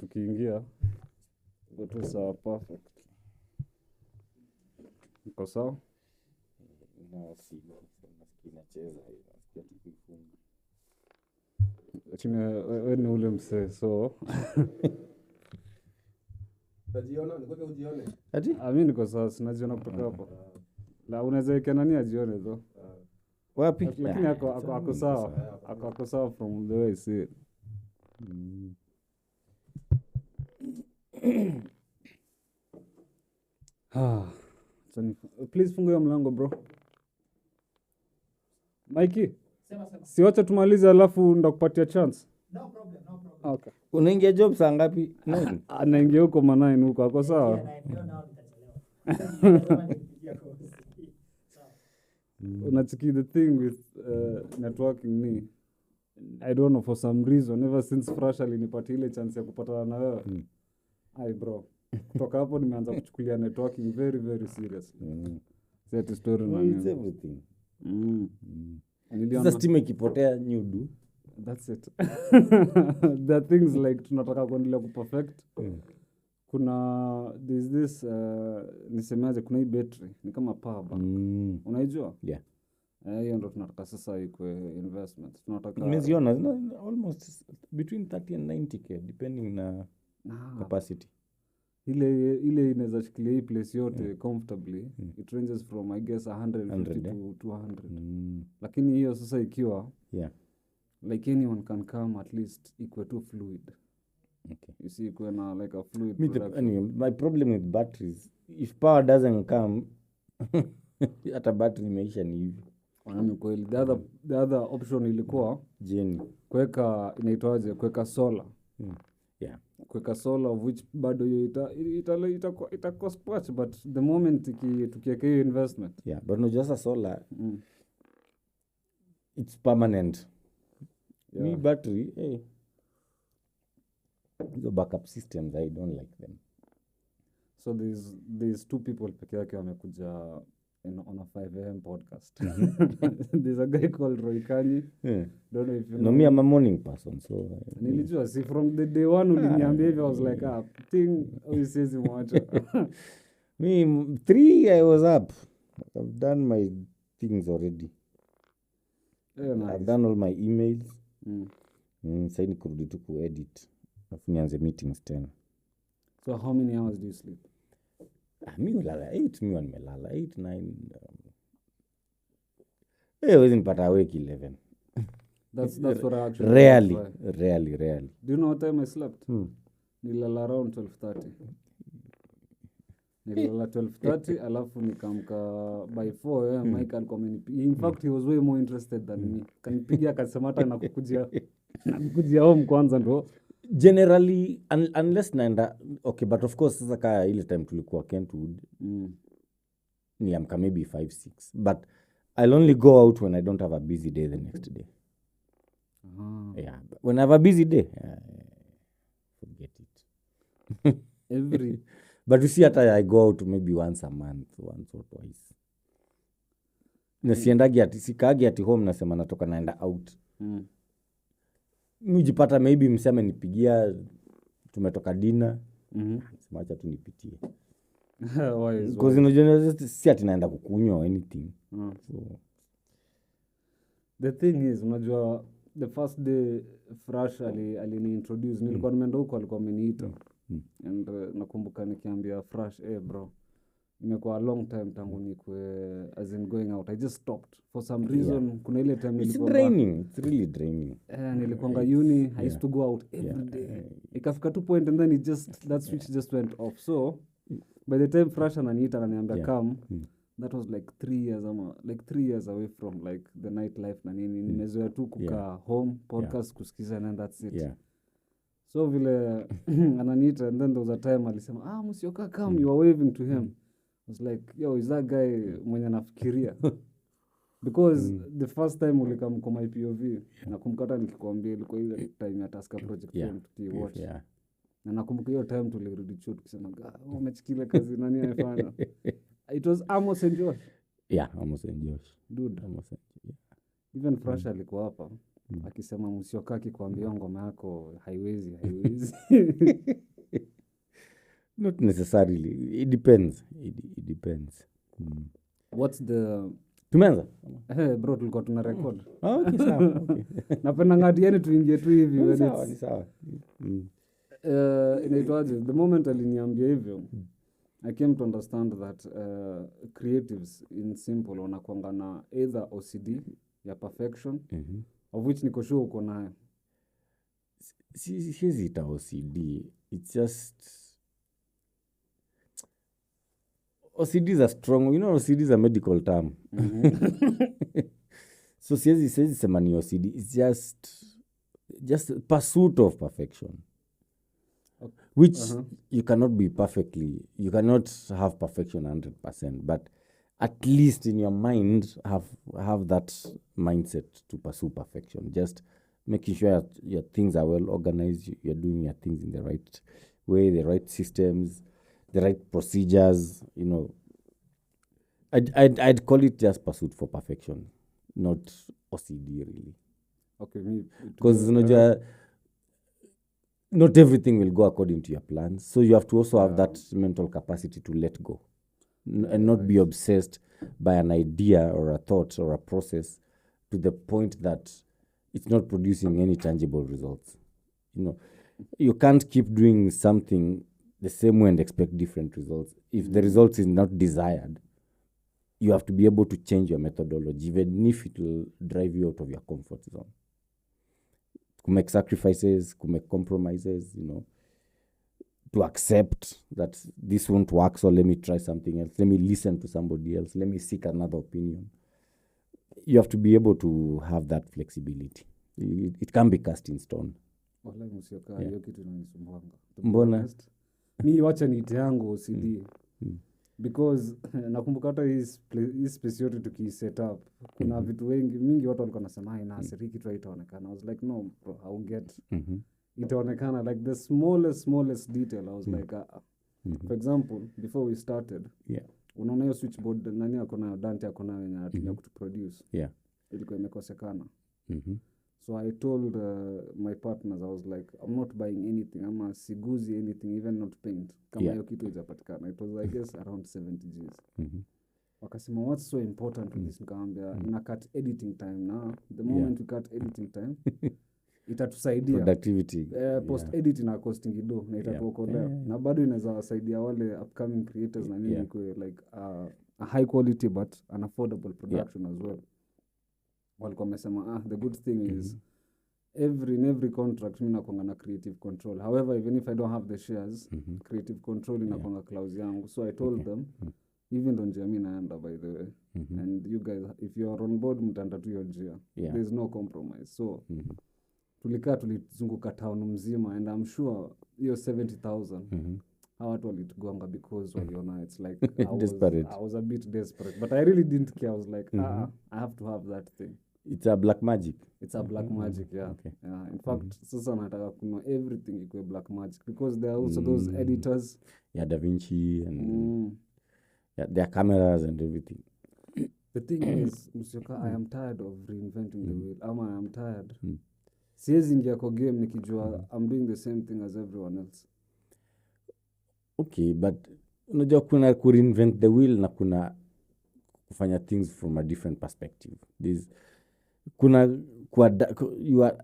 tukiingia wote sawa perfect. Uko sawa? Nacheza nasikia tukifunga. Lakini wewe ni ule msee so Unajiona nikoje ujione? Ati? mimi niko sawa sinajiona kutoka hapo. Na unaweza weka nani ajione though. Wapi? Lakini ako sawa. Ako sawa from the way I see it. Please funga hiyo mlango bro. Mikey, si wacha tumalize alafu ndakupatia chance. No problem. Okay. Unaingia job saa ngapi? Anaingia huko manai huko ako sawa. Unachiki the thing with networking ni I don't know for some reason ever since Fresh alinipatia ile chance ya kupatana na wewe. Ai bro. Kutoka hapo nimeanza kuchukulia networking very very seriously. Set story na It's everything. Niliona Sasa steam ikipotea nyudu. that's it. The things like tunataka kuendelea kuperfect. Kuna this nisemaje kuna hii battery ni kama power bank. Unaijua? Yeah. Hiyo ndo tunataka sasa ikwe investment. Tunataka Nimeziona almost between 30 and 90k depending na capacity. ile inaweza shikilia hii place yote comfortably. It ranges from I guess 150 to 200. Lakini hiyo sasa ikiwa like anyone can come at least ikwe too fluid. Okay. You see ikwe na like a fluid my problem with batteries, if power doesn't come hata battery imeisha ni hivi. Kweli the other option ilikuwa Jeni kuweka inaitwaje kuweka solar. Yeah. Kuweka solar of which bado ita cost much but the moment tukiweka hiyo investment. Yeah, but no just a solar. It's permanent. Me battery, the backup systems I don't like them. So there's two people peke yake wamekuja on a 5 AM podcast. There's a guy called Roy Kanyi. Don't know if you know. No, me I'm a morning person, so Nilijua see from the day one uliniambia hivyo I was like thing says mwacha. Me 3 I was up. I've done my things already. Nice. I've done all my emails. Sasa ni kurudi tu kuedit. Alafu nianze meetings tena. So how many hours do you sleep? Mi nilala 8, mi nimelala 8 9. Wezi nipata awake 11. That's what I actually Rarely. Do you know what time I slept? Nilala around 12:30. Nilala 12:30 alafu nikamka by 4 Mike alikuwa amenipigia. In fact he was way more interested than me. Kanipigia akasema hata nakukujia home kwanza ndo. Generally unless naenda okay, but of course sasa kaya ile time tulikuwa Kentwood niamka maybe 5-6, but I'll only go out when I don't have a busy day the next day. Yeah, but when I have a busy day forget it. But you see hata I go out maybe once a month, once or twice. Nasiendagi sikagi ati home nasema natoka naenda out. Mjipata maybe mseme nipigia tumetoka dinner. Sema acha tu nipitie. Because unajua si ati naenda kukunywa or anything. So the thing is unajua the first day Fresh alini-introduce nilikuwa nimeenda huko alikuwa ameniita. And nakumbuka nikiambia Fresh bro imekuwa a long time tangu nikwe as in going out. I just stopped for some reason. Kuna ile time nilikuwa draining. It's really draining. Nilikuwa uni I used to go out every day. Ikafika tu point and then that switch just went off. So by the time Fresh ananiita ananiambia come, that was like 3 years away from like the nightlife na nini. Nimezoea tu kukaa home podcast kusikiza and that's it. So vile ananiita and then there was a time alisema Musyoka come, you are waving to him. I was like yo is that guy mwenye nafikiria. Because the first time ulikam kwa my POV nakumbuka hata nikikwambia ilikuwa ile time ya Tasker project watch. Na nakumbuka hiyo time tulirudi chuo tukisema umechikile kazi nani amefanya. It was Amos and Josh. Amos and Josh. Dude. Even Fresh alikuwa hapa. akisema Musyoka akikwambia ngoma yako haiwezi Not necessarily, it depends. It depends. what's the Tumeanza? bro tulikuwa tuna record Okay, sawa. Okay. napenda ngatieni tuingie tu hivi when Sawa, it's ni sawa. inaitwaje the moment aliniambia hivyo I came to understand that creatives in simple wanakuanga na either OCD ya perfection of which niko sure uko nayo. Siwezi ita OCD. It's just OCD is a strong, OCD is a medical term. So siwezi sema ni OCD. It's just pursuit of perfection. Which you cannot have perfection 100%, but at least in your mind have that mindset to pursue perfection. Just making sure your things are well organized, you're doing your things in the right way, the right systems, the right procedures, I'd call it just pursuit for perfection, not OCD really. Okay, because not everything will go according to your plans, so you have to also have that mental capacity to let go and not be obsessed by an idea or a thought or a process to the point that it's not producing any tangible results. You can't keep doing something the same way and expect different results. If the result is not desired, you have to be able to change your methodology, even if it will drive you out of your comfort zone. To make sacrifices, to make compromises, to accept that this won't work, so let me try something else. Let me listen to somebody else. Let me seek another opinion. You have to be able to have that flexibility. It can be cast in stone. Wallahi Musyoka, hiyo kitu inanisumbanga. Mbona? Mi wacha niite yangu OCD. Because nakumbuka hata hii space yote tukiset up kuna vitu mingi watu walikuwa nasema inasiri kitu haitaonekana. I was like no bro, I'll get itaonekana like the smallest detail. I was like for example before we started unaona hiyo switchboard nani akona Dante akona wenye anatumia kutuproduce ilikuwa imekosekana. So I told my partners, I was like, I'm not buying anything. I'm siguzi anything, even not paint. Kama hiyo kitu ijapatikana. It was, I guess, around 70 Gs. Wakasema, what's so important with this? Nikaambia, ina cut editing time now. The moment we cut editing time, itatusaidia. Productivity. Post-edit ina costing do, na itatuokolea. Na bado inaweza wasaidia wale upcoming creators na nini kwe, like a high quality but an affordable production as well. Walikuwa wamesema the good thing is in every contract mimi nakuanga na creative control. However, even if I don't have the shares, creative control inakuanga clause yangu. So I told them even though njia mimi naenda by the way and you guys if you are on board mtaenda tu hiyo njia. There's no compromise. So tulizunguka town mzima and I'm sure hiyo 70,000 hawa watu walitugonga because waliona it's like I was a bit desperate but I really didn't care. I was like I have to have that thing. It's a black magic. It's a black magic, yeah. Okay. In fact, sasa nataka kuna everything ikwe black magic because there are also those editors. Da Vinci and their cameras and everything. The thing is, Musyoka, I am tired of reinventing the wheel. I am tired. Siwezi ingia kwa game nikijua I'm doing the same thing as everyone else. Okay, but unajua kuna ku-reinvent the wheel na kuna kufanya things from a different perspective.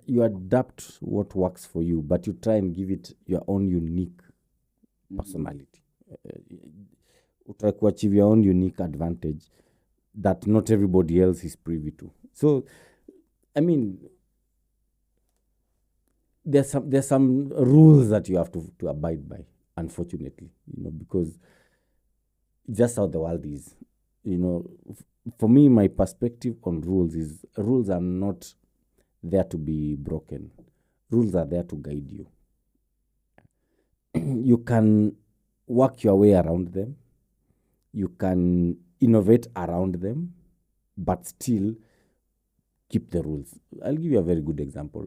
You adapt what works for you, but you try and give it your own unique personality. You try to achieve your own unique advantage that not everybody else is privy to. So, I mean, there's some rules that you have to abide by, unfortunately, because just how the world is. For me, my perspective on rules is rules are not there to be broken. Rules are there to guide you. You can work your way around them. You can innovate around them, but still keep the rules. I'll give you a very good example.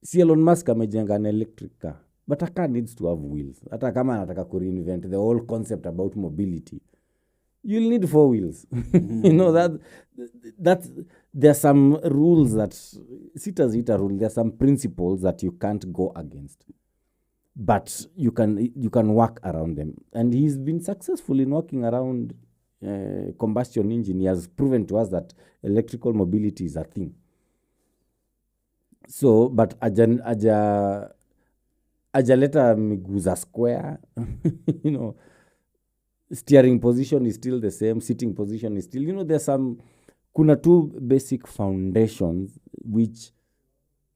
See, Elon Musk amejenga an electric car, but a car needs to have wheels. Hata kama anataka ku reinvent the whole concept about mobility, you'll need 4 wheels. You know that there are some rules that sita rule. There are some principles that you can't go against, but you can work around them. And he's been successful in working around combustion engine. He has proven to us that electrical mobility is a thing. So, but ajaleta miguu za square. You know, steering position is still the same, sitting position is still, you know, there's some kuna two basic foundations which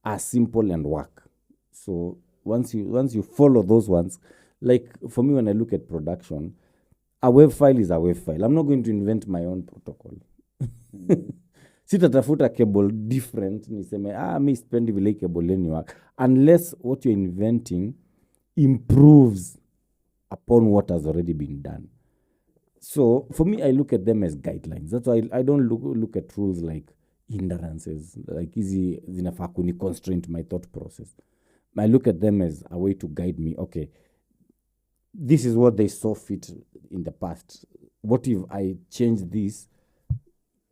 are simple and work. So once you follow those ones, like for me when I look at production, a web file is a web file. I'm not going to invent my own protocol. Sitatafuta cable different niseme mi spendi vile cable leni work unless what you're inventing improves upon what has already been done. So for me, I look at them as guidelines. That's why I don't look at rules like hindrances, like easy zinafaa kuni constraint my thought process. I look at them as a way to guide me. Okay, this is what they saw fit in the past. What if I change this?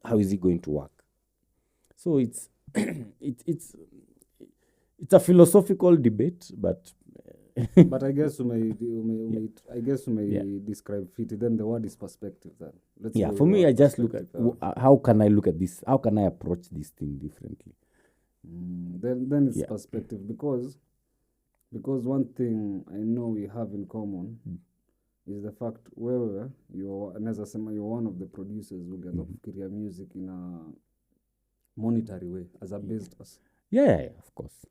How is it going to work? So it's it's a philosophical debate, but but I guess you may describe fit. Then the word is perspective. Then for me, I just look at how can I look at this? How can I approach this thing differently? Then it's perspective because one thing I know we have in common is the fact wewe naweza sema you're one of the producers who ulianza kufikiria music in a monetary way as a business. Yeah, of course.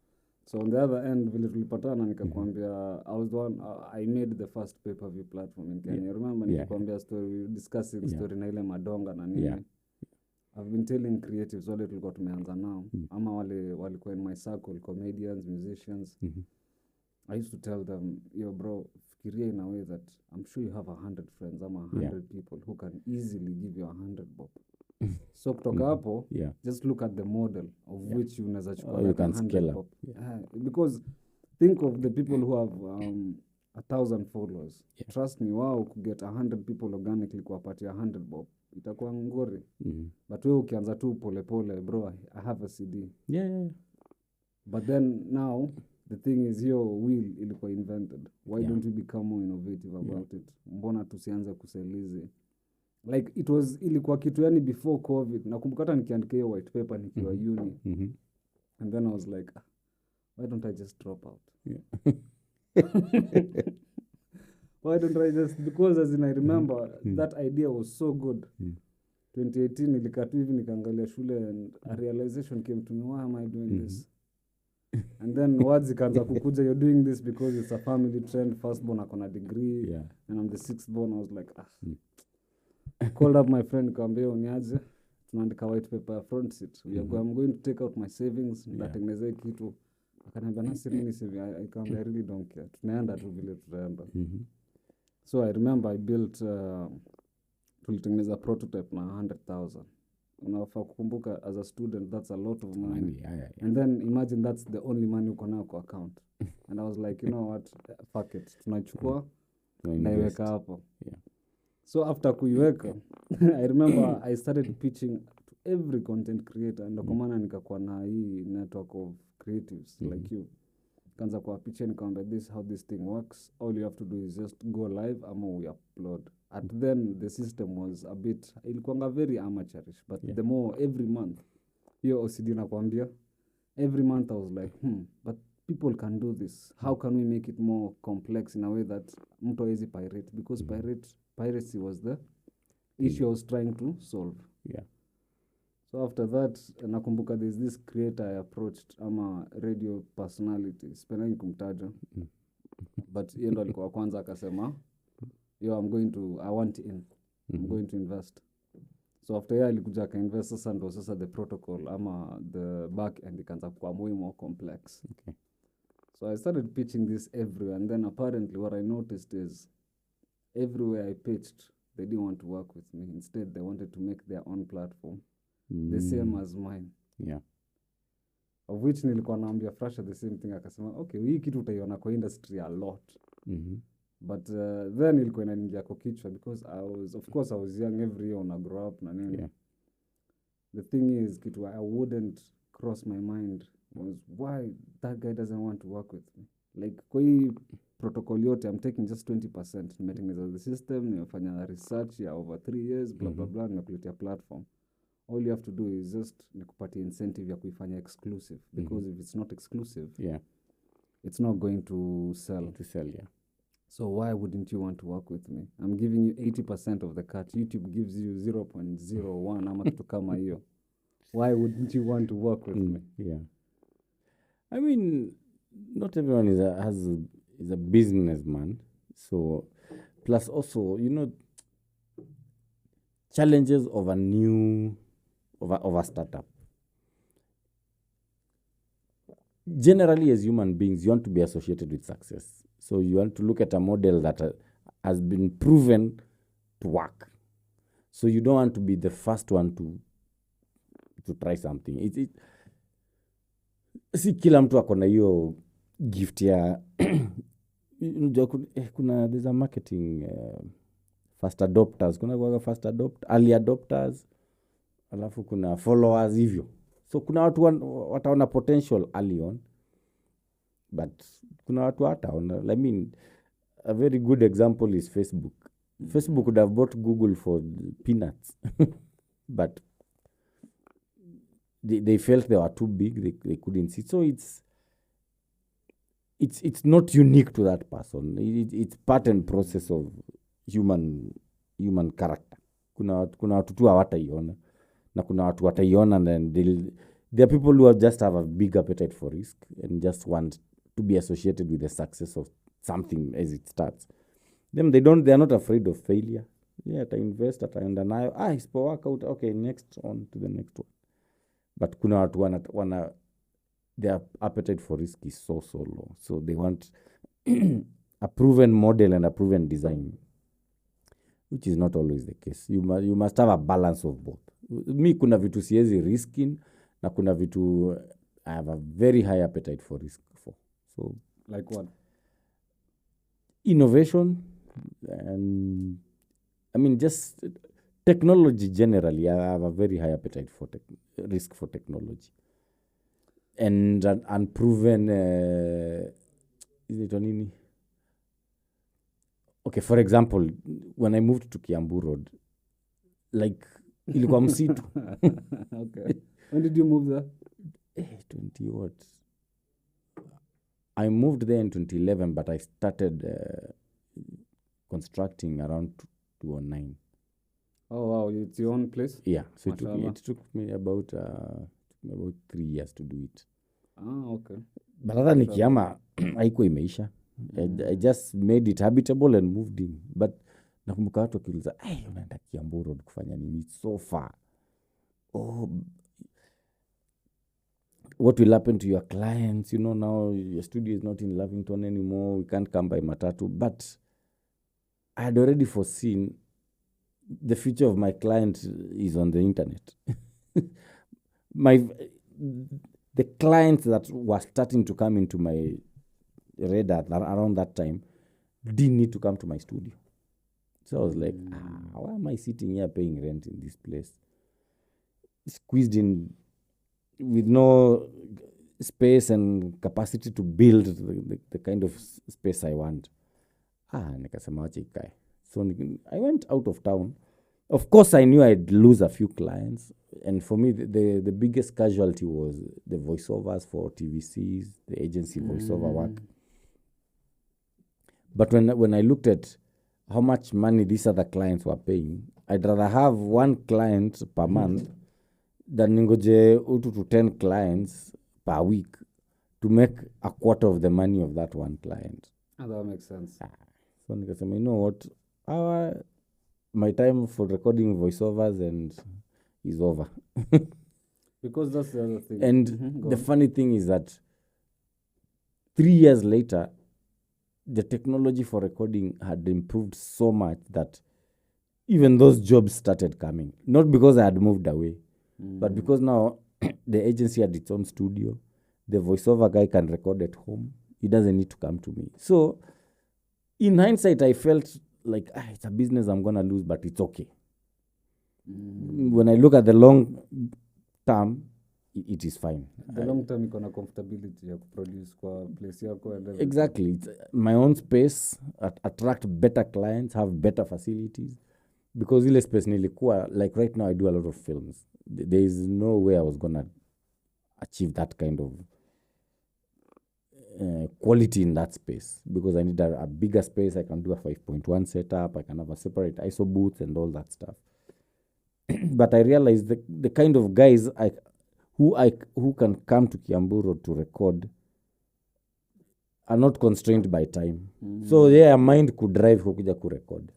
So on the other end, vile tulipatana nikakwambia I was the one I made the first pay-per-view platform in Kenya. Remember nikakwambia story, we were discussing story na ile madonga na nini. I've been telling creatives wale tulikuwa tumeanza nao ama wale walikuwa in my circle, comedians, musicians. I used to tell them, yo bro, fikiria in a way that I'm sure you have 100 friends ama 100 people who can easily give you 100 bob. So kutoka hapo, just look at the model of which unaweza chukua you can 100 scale bob. up. Because think of the people who have 1,000 followers. Trust me, wow, kuget 100 people organically kuwapatia 100 bob itakuwa ngori. But wewe ukianza tu pole bro, I have a CD. But then now the thing is your wheel ilikuwa invented. Why don't we become more innovative about it? Mbona tusianze kuselize? Like it was ilikuwa kitu yani before COVID. Nakumbuka hata nikiandika hiyo white paper nikiwa uni. And then I was like, why don't I just drop out? Why don't I just, because as in I remember that idea was so good. 2018 nilikatu hivi nikaangalia shule and a realization came to me, why am I doing this? And then words ikaanza kukuja, you're doing this because it's a family trend, firstborn akona degree and I'm the sixth born. I was like I called up my friend nikamwambia uniaje tunaandika white paper front seat. I'm going to take out my savings natengeneza kitu. Akaniambia Nasiri ni saving. I really don't care. Tunaenda tu vile tutaenda. So I remember I built tulitengeneza prototype na 100,000. Unafaa kukumbuka as a student that's a lot of money. And then imagine that's the only money uko nayo kwa account. And I was like, you know what, fuck it, tunachukua naiweka hapo. So after kuiweka I remember I started pitching to every content creator. Ndio kwa maana nikakuwa na hii network of creatives like you. Kanza kwa pitch nikamwambia this how this thing works. All you have to do is just go live ama we upload. And then the system was a bit, ilikuwa very amateurish, but the more every month, hiyo OCD nakwambia, every month I was like, but people can do this. How can we make it more complex in a way that mtu hawezi pirate? Because piracy was the issue I was trying to solve. So after that, nakumbuka there's this creator I approached, ama radio personality, sipendangi kumtaja, but yeye ndo alikuwa kwanza akasema, yo I want in. I'm going to invest. So after alikuja akainvest sasa the protocol ama the back end ikaanza kuwa more complex. So I started pitching this everywhere, and then apparently what I noticed is everywhere I pitched they didn't want to work with me. Instead they wanted to make their own platform the same as mine. Of which nilikuwa naambia Frasha the same thing, akasema okay, hii kitu utaiona kwa industry a lot. but then ilikuwa inaningia kwa kichwa because of course I was young, every year una grow up na nini. Yeah. The thing is kitu I wouldn't cross my mind was why that guy doesn't want to work with me. Like kwa hii protocol yote I'm taking just 20%. Nimetengeneza the system, nimefanya research ya over 3 years, blah blah blah, nimekuletea platform. All you have to do is just nikupatia incentive ya kuifanya exclusive because if it's not exclusive, Yeah. it's not going to sell. To sell, yeah. So why wouldn't you want to work with me? I'm giving you 80% of the cut. YouTube gives you 0.01 ama kitu kama hiyo. Why wouldn't you want to work with me? Yeah. I mean, not everyone is a businessman. So, plus also, challenges of of a startup. Generally, as human beings, you want to be associated with success. So you want to look at a model that has been proven to work. So you don't want to be the first one to try something. Si kila mtu akona hiyo gift ya there's a marketing fast adopters, kuna early adopters, alafu kuna followers hivyo. So kuna watu wataona potential early on, but kuna watu hataona. I mean, a very good example is Facebook. Facebook would have bought Google for peanuts, but they felt they were too big. They couldn't see. So it's not unique to that person. It's part and process of human character. Kuna watu tu hawataiona na kuna watu wataiona, and then there are people who just have a big appetite for risk and just want to be associated with the success of something as it starts. Them they are not afraid of failure. Yeah, I invest, I understand. It's for workout. Okay, next on to the next one. But kuna watu wana their appetite for risk is so low. So they want a proven model and a proven design, which is not always the case. You must have a balance of both. Mi kuna vitu siezi risking na kuna vitu I have a very high appetite for risk for. So like what? Innovation, and I mean just technology generally. I have a very high appetite for risk for technology. And an unproven is it on nini? Okay, for example, when I moved to Kiambu Road, like ilikuwa msitu. Okay. When did you move there? 20 what? I moved there in 2011, but I started constructing around 2009. Oh wow, it's your own place? Yeah, so it took me about 3 years to do it. Okay. But hata nikiama haikuwa imeisha. I just made it habitable and moved in. But nakumbuka watu wakiuliza, unaenda Kiambu Road kufanya nini? It's so far. What will happen to your clients? Now your studio is not in Lavington anymore. We can't come by matatu. But I had already foreseen the future of my client is on the internet. The clients that were starting to come into my radar around that time didn't need to come to my studio. So I was like, why am I sitting here paying rent in this place? Squeezed in with no space and capacity to build the kind of space I want. Nikasema wacha ikae. So I went out of town. Of course, I knew I'd lose a few clients. And for me, the biggest casualty was the voiceovers for TVCs, the agency voiceover work. But when I looked at how much money these other clients were paying, I'd rather have one client per month than ningoje 2 to 10 clients per week to make a quarter of the money of that one client. That makes sense. So nikasema, you know what? My time for recording voiceovers is over. Because that's the other thing. And the funny thing is that 3 years later, the technology for recording had improved so much that even those jobs started coming. Not because I had moved away, but because now the agency had its own studio. The voiceover guy can record at home. He doesn't need to come to me. So in hindsight I felt like it's a business I'm gonna lose, but it's okay. When I look at the long term, it is fine. The long term iko na comfortability ya kuproduce kwa place yako and everything. Exactly. It's my own space, attract better clients, have better facilities. Because ile space nilikuwa, like right now I do a lot of films. There is no way I was gonna achieve that kind of quality in that space, because I need a bigger space. I can do a 5.1 setup. I can have a separate ISO booth and all that stuff. But I realized the kind of guys who can come to Kiambu Road to record are not constrained by time. So their mind could drive kukuja kurecord.